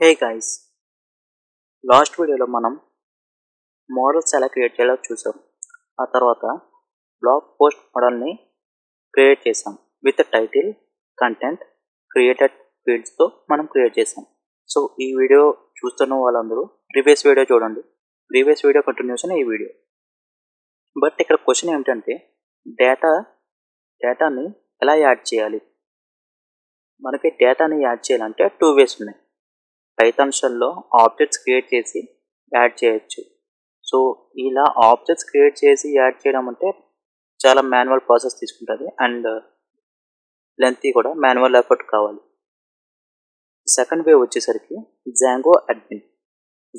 Hey guys, last వీడియోలో మనం models ఎలా క్రియేట్ చేయాలో చూసాం. ఆ తర్వాత బ్లాగ్ పోస్ట్ మోడల్ని క్రియేట్ చేసాం విత్ టైటిల్, కంటెంట్, క్రియేటెడ్ ఫీల్డ్స్తో మనం క్రియేట్ చేసాం. సో ఈ వీడియో చూస్తున్న వాళ్ళందరూ ప్రీవియస్ వీడియో చూడండి. ప్రీవియస్ వీడియో కంటిన్యూషన్ ఈ వీడియో. బట్ ఇక్కడ క్వశ్చన్ ఏమిటంటే డేటాని ఎలా యాడ్ చేయాలి? మనకి డేటాని యాడ్ చేయాలంటే 2 ways ఉన్నాయి. పైథాన్ షెల్లో ఆబ్జెక్ట్స్ క్రియేట్ చేసి యాడ్ చేయొచ్చు. సో ఇలా ఆబ్జెక్ట్స్ క్రియేట్ చేసి యాడ్ చేయడం అంటే చాలా మాన్యువల్ ప్రాసెస్ తీసుకుంటుంది అండ్ లెంతీ కూడా, మాన్యువల్ ఎఫర్ట్ కావాలి. సెకండ్ వే వచ్చేసరికి జాంగో అడ్మిన్.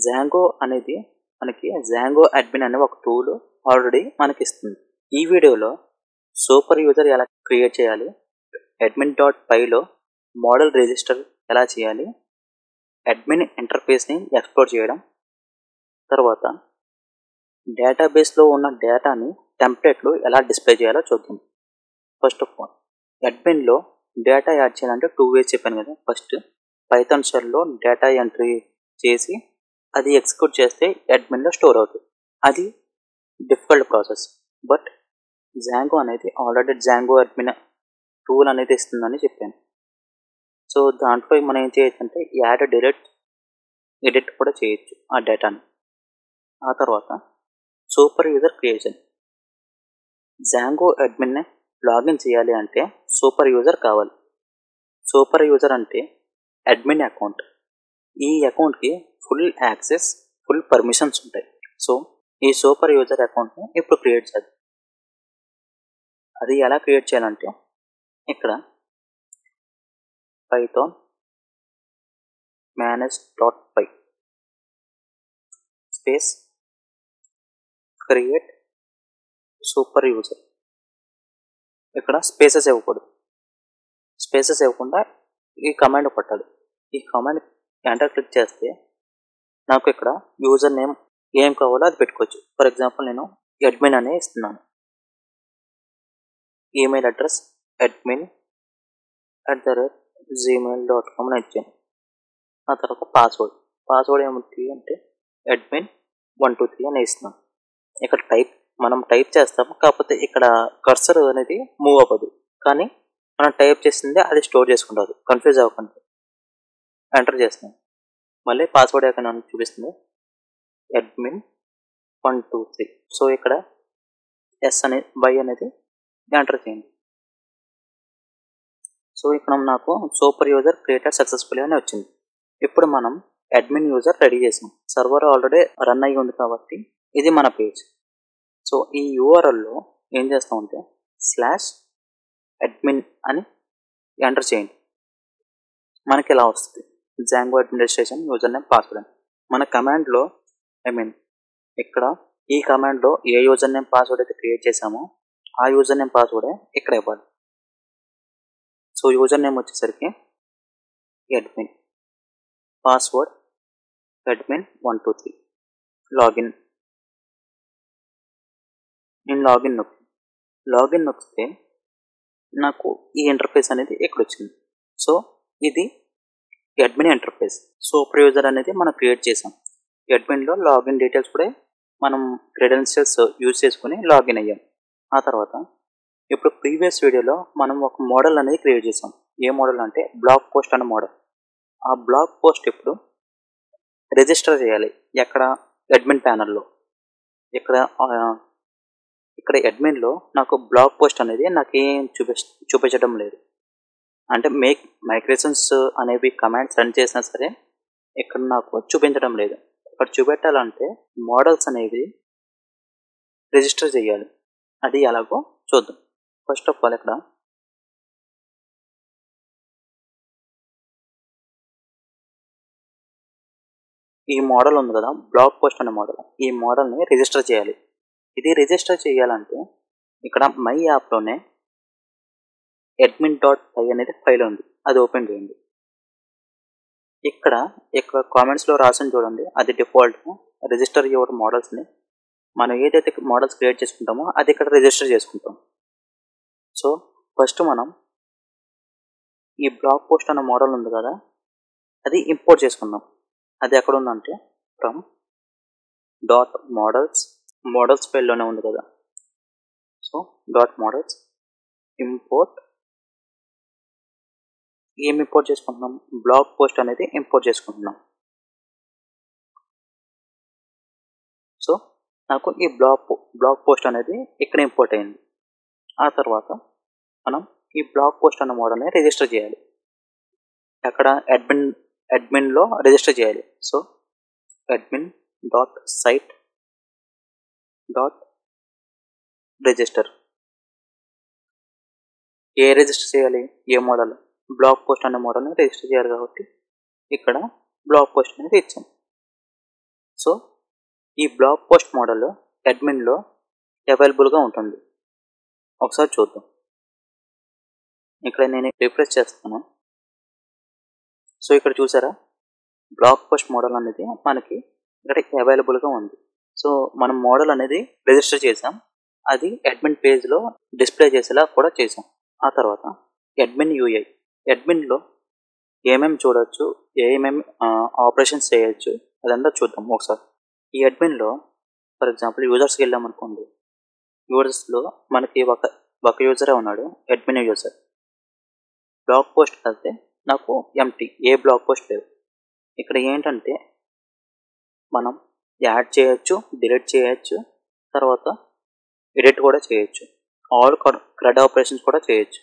జాంగో అనేది మనకి జాంగో అడ్మిన్ అనే ఒక టూల్ ఆల్రెడీ మనకి ఇస్తుంది. ఈ వీడియోలో సూపర్ యూజర్ ఎలా క్రియేట్ చేయాలి, admin.pyలో మోడల్ రిజిస్టర్ ఎలా చేయాలి, అడ్మిన్ ఇంటర్ఫేస్ని ఎక్స్ప్లోర్ చేయడం, తర్వాత డేటాబేస్లో ఉన్న డేటాని టెంప్లెట్లు ఎలా డిస్ప్లే చేయాలో చూద్దాం. ఫస్ట్ ఆఫ్ ఆల్ అడ్మిన్లో డేటా యాడ్ చేయాలంటే 2 ways చెప్పాను కదా. ఫస్ట్ పైథాన్ షెల్లో డేటా ఎంట్రీ చేసి అది ఎగ్జిక్యూట్ చేస్తే అడ్మిన్లో స్టోర్ అవుతుంది. అది డిఫికల్ట్ ప్రాసెస్. బట్ జాంగో అనేది ఆల్రెడీ జాంగో అడ్మిన్ టూల్ అనేది ఇస్తుందని చెప్పాను. సో దాంట్లో మనం ఏం చేయొచ్చు అంటే యాడ్, ఎడిట్ కూడా చేయొచ్చు ఆ డేటాని. ఆ తర్వాత సూపర్ యూజర్ క్రియేషన్. జాంగో అడ్మిన్ని లాగిన్ చేయాలి అంటే సూపర్ యూజర్ కావాలి. సూపర్ యూజర్ అంటే అడ్మిన్ అకౌంట్. ఈ అకౌంట్కి ఫుల్ యాక్సెస్, ఫుల్ పర్మిషన్స్ ఉంటాయి. సో ఈ సూపర్ యూజర్ అకౌంట్ని ఇప్పుడు క్రియేట్ చేద్దాం. అది ఎలా క్రియేట్ చేయాలంటే ఇక్కడ python manage.py space create super user. ఇక్కడ స్పేసెస్ ఇవ్వకూడదు. స్పేసెస్ ఇవ్వకుండా ఈ కమాండ్ కొట్టాలి. ఈ కమాండ్ ఎంటర్ క్లిక్ చేస్తే నాకు ఇక్కడ యూజర్ నేమ్ ఏం కావాలో అది పెట్టుకోవచ్చు. ఫర్ ఎగ్జాంపుల్ నేను అడ్మిన్ అనే ఇస్తున్నాను. ఈమెయిల్ అడ్రస్ admin@gmail.com అని ఇచ్చాను. ఆ తర్వాత పాస్వర్డ్ ఏమిటి అంటే admin123 అని ఇస్తున్నాను. ఇక్కడ మనం టైప్ చేస్తాం, కాకపోతే ఇక్కడ కర్సర్ అనేది మూవ్ అవ్వదు, కానీ మనం టైప్ చేసింది అది స్టోర్ చేసుకుంటుంది. కన్ఫ్యూజ్ అవ్వకుండా ఎంటర్ చేస్తున్నాం. మళ్ళీ పాస్వర్డ్ ఎక్కడ చూపిస్తుంది admin123. సో ఇక్కడ Y అనేది ఎంటర్ చేయండి. సో ఇక్కడ నాకు సూపర్ యూజర్ క్రియేటెడ్ సక్సెస్ఫుల్లీ అని వచ్చింది. ఇప్పుడు మనం అడ్మిన్ యూజర్ రెడీ చేసాం. సర్వర్ ఆల్రెడీ రన్ అయ్యి ఉంది కాబట్టి ఇది మన పేజ్. సో ఈ URLలో ఏం చేస్తామంటే /admin అని ఎంటర్ చేయండి. మనకి ఇలా వస్తుంది Django administration user name password అని. మన కమాండ్లో ఇక్కడ ఈ కమాండ్లో ఏ యూజర్ నేమ్ పాస్వర్డ్ అయితే క్రియేట్ చేసామో ఆ యూజర్ నేమ్ పాస్వర్డే ఇక్కడ ఇవ్వాలి. సో యూజర్ నేమ్ వచ్చేసరికి admin, పాస్వర్డ్ admin123, లాగిన్. నేను లాగిన్ నొక్కితే నాకు ఈ ఇంటర్ఫేస్ అనేది ఇక్కడ వచ్చింది. సో ఇది అడ్మిన్ ఇంటర్ఫేస్. సూపర్ యూజర్ అనేది మనం క్రియేట్ చేసాం. అడ్మిన్లో లాగిన్ డీటెయిల్స్ కూడా మనం క్రెడెన్షియల్స్ యూజ్ చేసుకుని లాగిన్ అయ్యాం. ఆ తర్వాత ఇప్పుడు ప్రీవియస్ వీడియోలో మనం ఒక మోడల్ అనేది క్రియేట్ చేసాం. ఏ మోడల్ అంటే బ్లాగ్ పోస్ట్ అనే మోడల్. ఆ బ్లాగ్ పోస్ట్ ఇప్పుడు రిజిస్టర్ చేయాలి. ఎక్కడ? అడ్మిన్ ప్యానల్లో. ఇక్కడ అడ్మిన్లో నాకు బ్లాగ్ పోస్ట్ అనేది నాకేం చూపించడం లేదు. అంటే మైగ్రేషన్స్ అనేవి కమాండ్స్ రన్ చేసినా సరే ఇక్కడ నాకు చూపించడం లేదు. ఇక్కడ చూపెట్టాలంటే మోడల్స్ అనేవి రిజిస్టర్ చేయాలి. అది ఎలాగో చూద్దాం. ఫస్ట్ ఆఫ్ ఆల్ ఇక్కడ ఈ మోడల్ ఉంది కదా, బ్లాగ్ పోస్ట్ అనే మోడల్. ఈ మోడల్ని రిజిస్టర్ చేయాలి. ఇది రిజిస్టర్ చేయాలంటే ఇక్కడ మై యాప్లోనే admin.py అనేది ఫైల్ ఉంది, అది ఓపెన్ చేయండి. ఇక్కడ కామెంట్స్లో రాసిన చూడండి, అది డిఫాల్ట్ రిజిస్టర్ యువర్ మోడల్స్ని. మనం ఏదైతే మోడల్స్ క్రియేట్ చేసుకుంటామో అది ఇక్కడ రిజిస్టర్ చేసుకుంటాం. సో ఫస్ట్ మనం ఈ బ్లాగ్ పోస్ట్ అనే మోడల్ ఉంది కదా, అది ఇంపోర్ట్ చేసుకుందాం. అది ఎక్కడ ఉందంటే ఫ్రమ్ డాట్ మోడల్స్ ఫైల్లోనే ఉంది కదా. సో డాట్ మోడల్స్ ఇంపోర్ట్ ఏం ఇంపోర్ట్ చేసుకుంటున్నాం, బ్లాగ్ పోస్ట్ అనేది ఇంపోర్ట్ చేసుకుంటున్నాం. సో నాకు ఈ బ్లాగ్ పోస్ట్ అనేది ఇక్కడ ఇంపోర్ట్ అయింది. ఆ తర్వాత మనం ఈ బ్లాగ్ పోస్ట్ అన్న మోడల్ని రిజిస్టర్ చేయాలి. అక్కడ అడ్మిన్లో రిజిస్టర్ చేయాలి. So admin dot site dot register. ఏ రిజిస్టర్ చేయాలి, ఏ మోడల్, బ్లాగ్ పోస్ట్ అనే మోడల్ని రిజిస్టర్ చేయాలి కాబట్టి ఇక్కడ బ్లాగ్ పోస్ట్ అనేది ఇచ్చాం. సో ఈ బ్లాగ్ పోస్ట్ మోడల్ అడ్మిన్లో అవైలబుల్గా ఉంటుంది. ఒకసారి చూద్దాం. ఇక్కడ నేను రిఫ్రెష్ చేస్తాను. సో ఇక్కడ చూసారా, బ్లాగ్ పోస్ట్ మోడల్ అనేది మనకి ఇక్కడ అవైలబుల్గా ఉంది. సో మనం మోడల్ అనేది రిజిస్టర్ చేసాం, అది అడ్మిన్ పేజ్లో డిస్ప్లే చేసేలా కూడా చేసాం. ఆ తర్వాత అడ్మిన్ యూఐ, అడ్మిన్లో ఏమేమి చూడవచ్చు, ఏమేమి ఆపరేషన్స్ చేయొచ్చు అదంతా చూద్దాం ఒకసారి. ఈ అడ్మిన్లో ఫర్ ఎగ్జాంపుల్ యూజర్స్కి వెళ్ళామనుకోండి, యూజర్స్లో మనకి ఒక యూజరే ఉన్నాడు, అడ్మిన్ యూజర్. బ్లాగ్ పోస్ట్ అయితే నాకు ఎంటీ, ఏ బ్లాగ్ పోస్ట్ లేవు. ఇక్కడ ఏంటంటే మనం యాడ్ చేయొచ్చు, డిలీట్ చేయొచ్చు, తర్వాత ఎడిట్ కూడా చేయొచ్చు, ఆల్ క్రెడ్ ఆపరేషన్స్ కూడా చేయొచ్చు.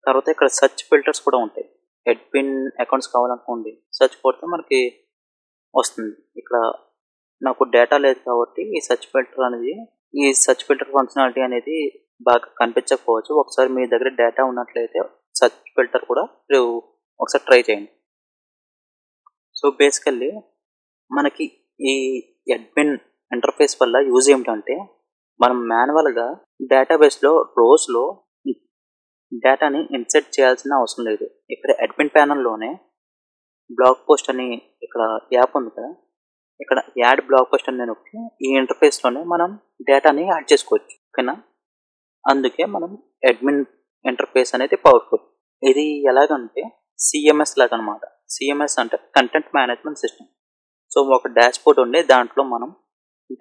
తర్వాత ఇక్కడ సెర్చ్ ఫిల్టర్స్ కూడా ఉంటాయి. అడ్మిన్ అకౌంట్స్ కావాలనుకోండి, సెర్చ్ కొడితే మనకి వస్తుంది. ఇక్కడ నాకు డేటా లేదు కాబట్టి ఈ సెర్చ్ ఫిల్టర్ ఫంక్షనాలిటీ అనేది బాగా కనిపించకపోవచ్చు. ఒకసారి మీ దగ్గర డేటా ఉన్నట్లయితే సెర్చ్ ఫిల్టర్ కూడా మీరు ఒకసారి ట్రై చేయండి. సో బేసికల్లీ మనకి ఈ అడ్మిన్ ఇంటర్ఫేస్ వల్ల యూజ్ ఏమిటంటే, మనం మాన్యువల్గా డేటాబేస్లో రోస్లో డేటాని ఇన్సర్ట్ చేయాల్సిన అవసరం లేదు. ఇక్కడ అడ్మిన్ ప్యానల్లోనే బ్లాగ్ పోస్ట్ అని ఇక్కడ యాప్ ఉంది కదా, ఇక్కడ యాడ్ బ్లాగ్ పోస్ట్ అని నొక్కి ఈ ఇంటర్ఫేస్లోనే మనం డేటాని యాడ్ చేసుకోవచ్చు. ఓకేనా, అందుకే మనం అడ్మిన్ ఇంటర్ఫేస్ అనేది పవర్ఫుల్. ఇది ఎలాగంటే సిఎంఎస్ లాగా అనమాట. సిఎంఎస్ అంటే కంటెంట్ మేనేజ్మెంట్ సిస్టమ్. సో ఒక డాష్ బోర్డ్ ఉండి దాంట్లో మనం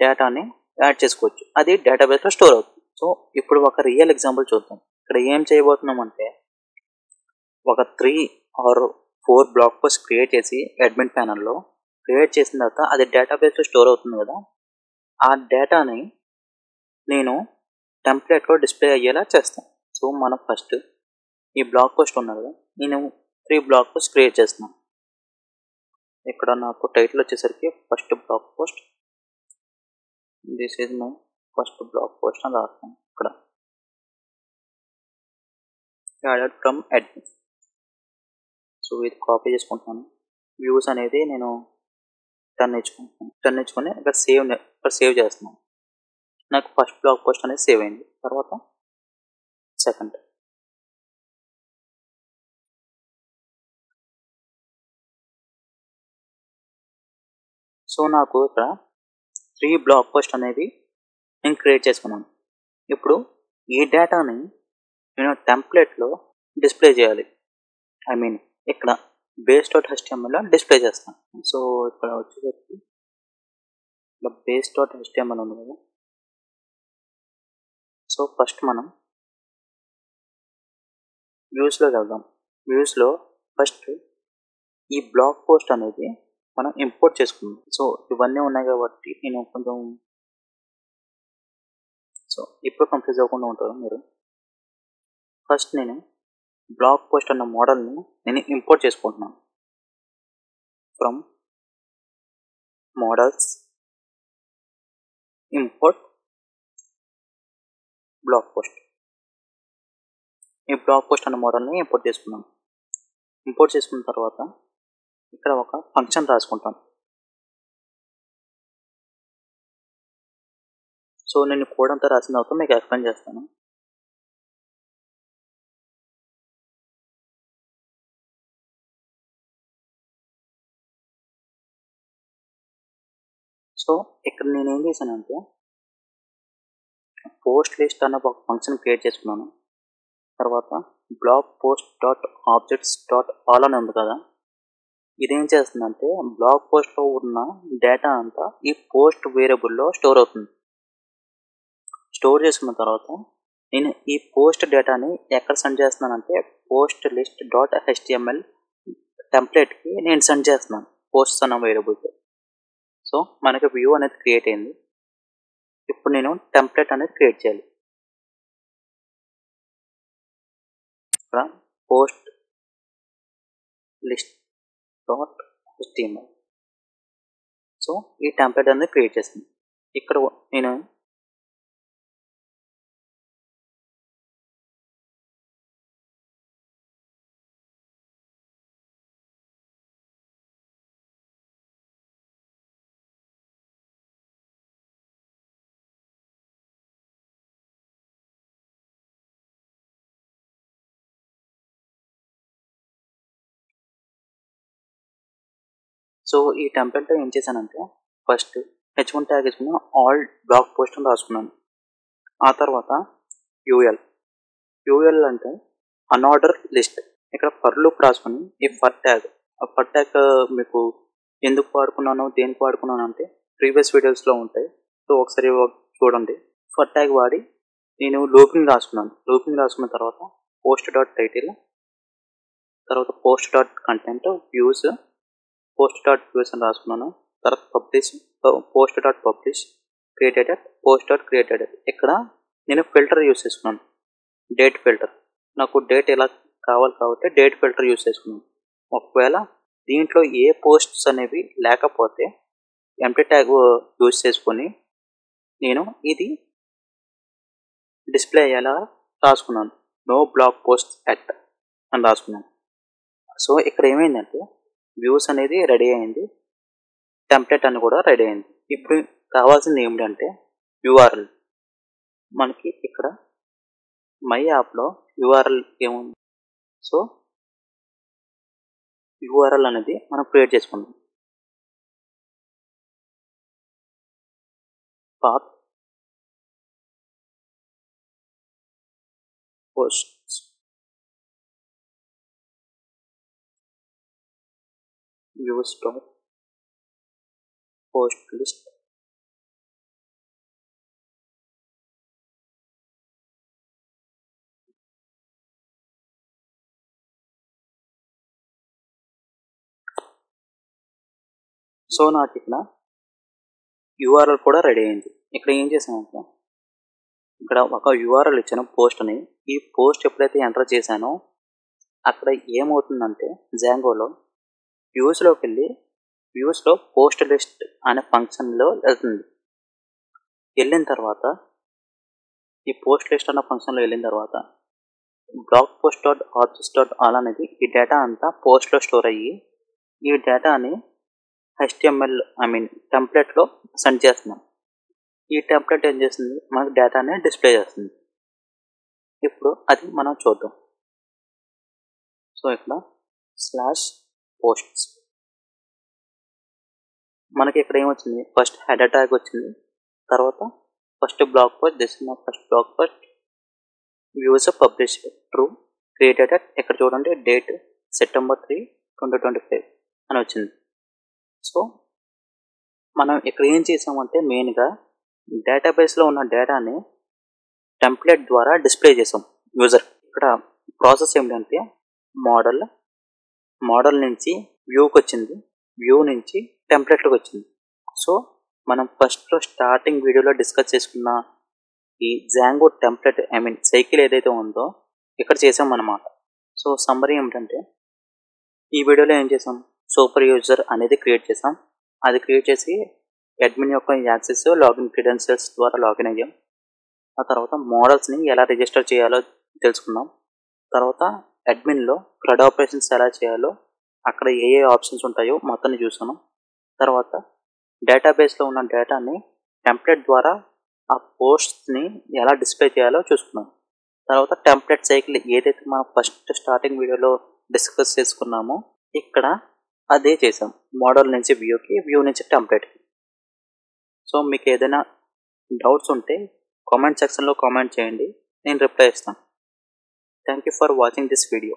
డేటాని యాడ్ చేసుకోవచ్చు, అది డేటాబేస్లో స్టోర్ అవుతుంది. సో ఇప్పుడు ఒక రియల్ ఎగ్జాంపుల్ చూద్దాం. ఇక్కడ ఏం చేయబోతున్నాం అంటే, ఒక 3 or 4 బ్లాగ్ పోస్ట్ క్రియేట్ చేసి అడ్మిన్ ప్యానల్లో క్రియేట్ చేసిన తర్వాత అది డేటాబేస్లో స్టోర్ అవుతుంది కదా, ఆ డేటాని నేను టెంప్లెట్లో డిస్ప్లే అయ్యేలా చేస్తాను. సో మనం ఫస్ట్ ఈ బ్లాగ్ పోస్ట్ ఉన్నది కదా, నేను 3 బ్లాగ్ పోస్ట్ క్రియేట్ చేస్తున్నాను. ఇక్కడ నాకు టైటిల్ వచ్చేసరికి first blog post, this is my first blog post అని రాస్తాను. ఇక్కడ యాడెడ్ ఫ్రమ్ అడ్మిన్. సో ఇది కాపీ చేసుకుంటున్నాను. వ్యూస్ అనేది నేను 10 ఇచ్చుకొని ఇక్కడ సేవ్ చేస్తున్నాను. నాకు ఫస్ట్ బ్లాగ్ పోస్ట్ అనేది సేవ్ అయింది. తర్వాత సెకండ్, సో నాకు ఇక్కడ 3 బ్లాగ్ పోస్ట్ అనేది నేను క్రియేట్ చేసుకున్నాను. ఇప్పుడు ఈ డేటాని నేను టెంప్లెట్లో డిస్ప్లే చేయాలి. ఐ మీన్ ఇక్కడ base.htmlలో డిస్ప్లే చేస్తాను. సో ఇక్కడ వచ్చేసరికి ఇక్కడ base.html ఉంది కదా. సో ఫస్ట్ మనం వ్యూస్లోకి వెళ్దాం. వ్యూస్లో ఫస్ట్ ఈ బ్లాగ్ పోస్ట్ అనేది మనం ఇంపోర్ట్ చేసుకుందాం. సో ఇవన్నీ ఉన్నాయి కాబట్టి నేను కొంచెం, సో ఇప్పుడు కన్ఫ్యూజ్ అవ్వకుండా ఉంటారు మీరు. ఫస్ట్ నేను బ్లాగ్ పోస్ట్ అన్న మోడల్ని నేను ఇంపోర్ట్ చేసుకుంటున్నాను. From models import blog post. ఈ బ్లాగ్ పోస్ట్ అన్న మోడల్ని ఇంపోర్ట్ చేసుకున్నాను. ఇంపోర్ట్ చేసుకున్న తర్వాత ఇక్కడ ఒక ఫంక్షన్ రాసుకుంటాను. సో నేను కోడ్ అంతా రాసిన తర్వాత మీకు ఎక్స్ప్లెయిన్ చేస్తాను. సో ఇక్కడ నేను ఏం చేశానంటే, పోస్ట్ లిస్ట్ అన్న ఒక ఫంక్షన్ క్రియేట్ చేసుకున్నాను. తర్వాత blog post dot objects dot all అని ఉంది కదా, ఇదేం చేస్తుందంటే బ్లాగ్ పోస్ట్లో ఉన్న డేటా అంతా ఈ పోస్ట్ వేరియబుల్లో స్టోర్ అవుతుంది. స్టోర్ చేసుకున్న తర్వాత నేను ఈ పోస్ట్ డేటాని ఎక్కడ సెండ్ చేస్తున్నానంటే పోస్ట్ లిస్ట్ డాట్ HTML టెంప్లెట్కి నేను సెండ్ చేస్తున్నాను పోస్ట్స్ అన్న వేరియబుల్తో. సో మనకి వ్యూ అనేది క్రియేట్ అయింది. ఇప్పుడు నేను టెంప్లెట్ అనేది క్రియేట్ చేయాలి. ఇక్కడ post list dot HTML. So ఈ టెంప్లెట్ అనేది క్రియేట్ చేస్తాను. ఇక్కడ నేను ఈ టెంప్లెట్లో ఏం చేశానంటే ఫస్ట్ H1 ట్యాగ్ వేసుకుని ఆల్ బ్లాగ్ పోస్ట్ అని రాసుకున్నాను. ఆ తర్వాత యూఎల్ అంటే అన్ఆర్డర్ లిస్ట్. ఇక్కడ ఫర్ లూప్ రాసుకుని ఈ ఫర్ ట్యాగ్ మీకు ఎందుకు వాడుకున్నాను దేనికి వాడుకున్నాను అంటే ప్రీవియస్ వీడియోస్లో ఉంటాయి. సో ఒకసారి చూడండి. ఫర్ ట్యాగ్ వాడి నేను లూపింగ్ రాసుకున్నాను. లూపింగ్ రాసుకున్న తర్వాత పోస్ట్ డాట్ టైటిల్, తర్వాత post dot content views, post dot views అని రాసుకున్నాను. తర్వాత publish post dot publish created post dot created. ఇక్కడ నేను ఫిల్టర్ యూస్ చేసుకున్నాను, డేట్ ఫిల్టర్. నాకు డేట్ ఎలా కావాలి కాబట్టి డేట్ ఫిల్టర్ యూస్ చేసుకున్నాను. ఒకవేళ దీంట్లో ఏ పోస్ట్స్ అనేవి లేకపోతే ఎంప్టీ ట్యాగ్ యూస్ చేసుకొని నేను ఇది డిస్ప్లే అయ్యేలా రాసుకున్నాను. నో బ్లాగ్ పోస్ట్ ఎట్ అని రాసుకున్నాను. సో ఇక్కడ ఏమైందంటే వ్యూస్ అనేది రెడీ అయింది, టెంప్లెట్ అని కూడా రెడీ అయింది. ఇప్పుడు కావాల్సింది ఏమిటంటే URL. మనకి ఇక్కడ మై యాప్లో URL ఏముంది? సో URL అనేది మనం క్రియేట్ చేసుకుందాం. Path posts views dot post list so నాకు ఇక్కడ URL కూడా రెడీ అయింది. ఇక్కడ ఏం చేశానంటే ఇక్కడ ఒక URL ఇచ్చాను పోస్ట్ అని. ఈ పోస్ట్ ఎప్పుడైతే ఎంటర్ చేశానో అక్కడ ఏమవుతుందంటే జాంగోలో వ్యూస్లోకి వెళ్ళి వ్యూస్లో పోస్ట్ లిస్ట్ అనే ఫంక్షన్లో వెళ్తుంది. వెళ్ళిన తర్వాత ఈ పోస్ట్ లిస్ట్ అన్న ఫంక్షన్లో వెళ్ళిన తర్వాత blog post dot objects dot all అనేది ఈ డేటా అంతా పోస్ట్లో స్టోర్ అయ్యి ఈ డేటాని HTML టెంప్లెట్లో సెండ్ చేస్తున్నాం. ఈ టెంప్లెట్ ఏం చేస్తుంది, మనకు డేటాని డిస్ప్లే చేస్తుంది. ఇప్పుడు అది మనం చూద్దాం. సో ఇక్కడ /posts మనకి ఇక్కడ ఏమొచ్చింది, ఫస్ట్ హెడర్ ట్యాగ్ వచ్చింది, తర్వాత first blog post, this is my first blog post, views publish true created at, ఇక్కడ చూడండి డేట్ September 3, 2025 అని వచ్చింది. సో మనం ఇక్కడ ఏం చేసామంటే మెయిన్గా డేటాబేస్లో ఉన్న డేటాని టెంప్లెట్ ద్వారా డిస్ప్లే చేసాం యూజర్. ఇక్కడ ప్రాసెస్ ఏమిటంటే మోడల్ నుంచి వ్యూకి వచ్చింది, వ్యూ నుంచి టెంప్లెట్కి వచ్చింది. సో మనం ఫస్ట్లో స్టార్టింగ్ వీడియోలో డిస్కస్ చేసుకున్న ఈ జాంగో టెంప్లెట్ సైకిల్ ఏదైతే ఉందో ఇక్కడ చేసాం అన్నమాట. సో సమ్మరీ ఏమిటంటే ఈ వీడియోలో ఏం చేసాం, సూపర్ యూజర్ అనేది క్రియేట్ చేసాం. అది క్రియేట్ చేసి అడ్మిన్ యొక్క యాక్సెస్ లాగిన్ క్రెడెన్షియల్స్ ద్వారా లాగిన్ అయ్యాం. ఆ తర్వాత మోడల్స్ని ఎలా రిజిస్టర్ చేయాలో తెలుసుకున్నాం. తర్వాత అడ్మిన్లో CRUD ఆపరేషన్స్ ఎలా చేయాలో అక్కడ ఏ ఆప్షన్స్ ఉంటాయో మొత్తం చూసాను. తర్వాత డేటాబేస్లో ఉన్న డేటాని టెంప్లెట్ ద్వారా ఆ పోస్ట్ని ఎలా డిస్ప్లే చేయాలో చూసుకున్నాం. తర్వాత టెంప్లెట్ సైకిల్ ఏదైతే మనం ఫస్ట్ స్టార్టింగ్ వీడియోలో డిస్కస్ చేసుకున్నామో ఇక్కడ అదే చేసాం, మోడల్ నుంచి వ్యూకి, వ్యూ నుంచి టెంప్లెట్కి. సో మీకు ఏదైనా డౌట్స్ ఉంటే కామెంట్ సెక్షన్లో కామెంట్ చేయండి, నేను రిప్లై ఇస్తాను. Thank you for watching this video.